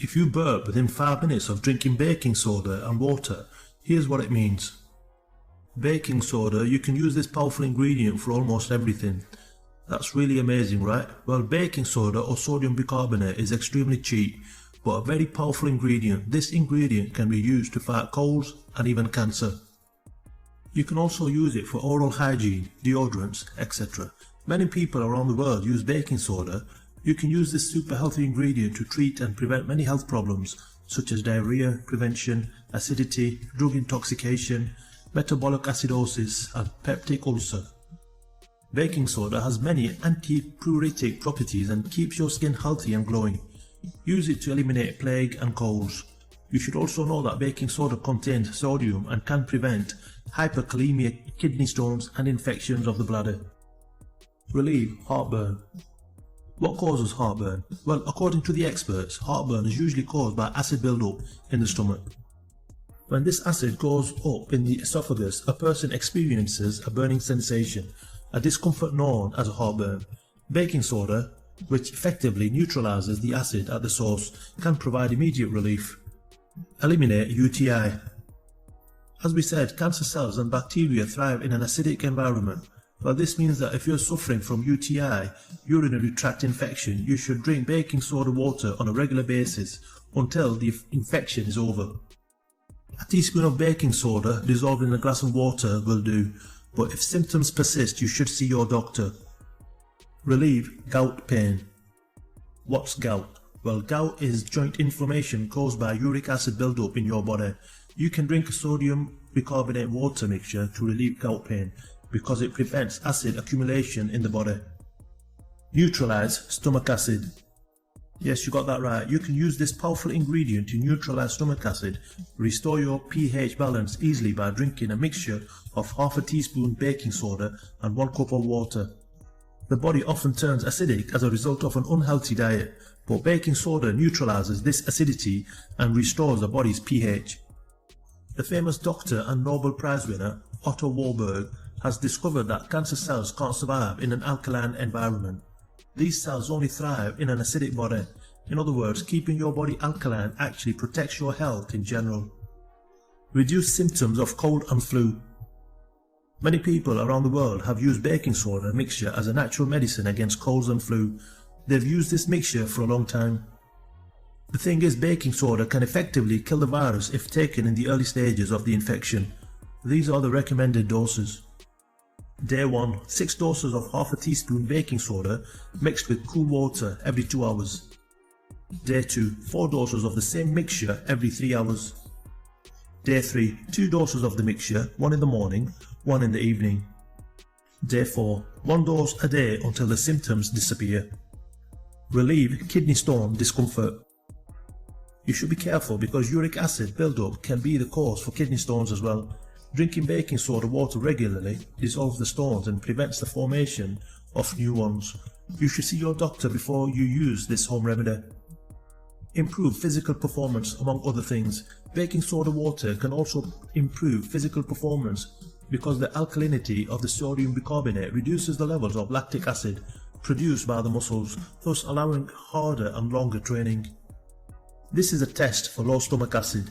If you burp within 5 minutes of drinking baking soda and water, here's what it means. Baking soda, you can use this powerful ingredient for almost everything. That's really amazing, right? Well, baking soda or sodium bicarbonate is extremely cheap, but a very powerful ingredient. This ingredient can be used to fight colds and even cancer. You can also use it for oral hygiene, deodorants, etc. Many people around the world use baking soda. You can use this super healthy ingredient to treat and prevent many health problems such as diarrhea prevention, acidity, drug intoxication, metabolic acidosis and peptic ulcer. Baking soda has many antipruritic properties and keeps your skin healthy and glowing. Use it to eliminate plague and colds. You should also know that baking soda contains sodium and can prevent hyperkalemia, kidney stones and infections of the bladder. Relieve heartburn. What causes heartburn? Well, according to the experts, heartburn is usually caused by acid buildup in the stomach. When this acid goes up in the esophagus, a person experiences a burning sensation, a discomfort known as a heartburn. Baking soda, which effectively neutralizes the acid at the source, can provide immediate relief. Eliminate UTI. As we said, cancer cells and bacteria thrive in an acidic environment. Well, this means that if you're suffering from UTI, urinary tract infection, you should drink baking soda water on a regular basis until the infection is over. A teaspoon of baking soda dissolved in a glass of water will do, but if symptoms persist, you should see your doctor. Relieve gout pain. What's gout? Well, gout is joint inflammation caused by uric acid buildup in your body. You can drink a sodium bicarbonate water mixture to relieve gout pain because it prevents acid accumulation in the body. Neutralize stomach acid. Yes, you got that right. You can use this powerful ingredient to neutralize stomach acid, restore your pH balance easily by drinking a mixture of half a teaspoon baking soda and 1 cup of water. The body often turns acidic as a result of an unhealthy diet, but baking soda neutralizes this acidity and restores the body's pH. The famous doctor and Nobel Prize winner Otto Warburg has discovered that cancer cells can't survive in an alkaline environment. These cells only thrive in an acidic body. In other words, keeping your body alkaline actually protects your health in general. Reduce symptoms of cold and flu. Many people around the world have used baking soda mixture as a natural medicine against colds and flu. They've used this mixture for a long time. The thing is, baking soda can effectively kill the virus if taken in the early stages of the infection. These are the recommended doses. Day 1, 6 doses of half a teaspoon baking soda mixed with cool water every 2 hours. Day 2, 4 doses of the same mixture every 3 hours. Day 3, 2 doses of the mixture, 1 in the morning, 1 in the evening. Day 4, 1 dose a day until the symptoms disappear. Relieve kidney stone discomfort. You should be careful because uric acid buildup can be the cause for kidney stones as well. Drinking baking soda water regularly dissolves the stones and prevents the formation of new ones. You should see your doctor before you use this home remedy. Improve physical performance among other things. Baking soda water can also improve physical performance because the alkalinity of the sodium bicarbonate reduces the levels of lactic acid produced by the muscles, thus allowing harder and longer training. This is a test for low stomach acid.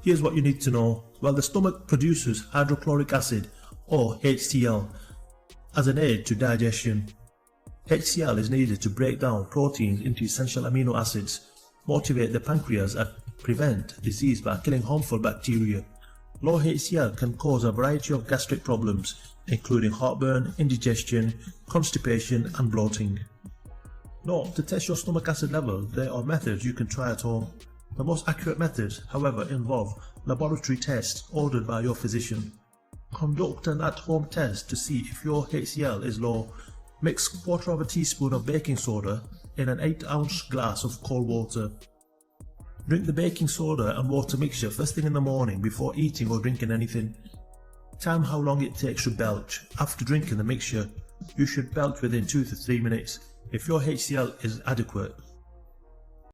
Here's what you need to know. Well, the stomach produces hydrochloric acid, or HCl, as an aid to digestion. HCl is needed to break down proteins into essential amino acids, motivate the pancreas and prevent disease by killing harmful bacteria. Low HCl can cause a variety of gastric problems, including heartburn, indigestion, constipation and bloating. Note, to test your stomach acid level, there are methods you can try at home. The most accurate methods, however, involve laboratory tests ordered by your physician. Conduct an at-home test to see if your HCl is low. Mix 1/4 teaspoon of baking soda in an 8-ounce glass of cold water. Drink the baking soda and water mixture first thing in the morning before eating or drinking anything. Time how long it takes to belch. After drinking the mixture, you should belch within 2 to 3 minutes. If your HCl is adequate,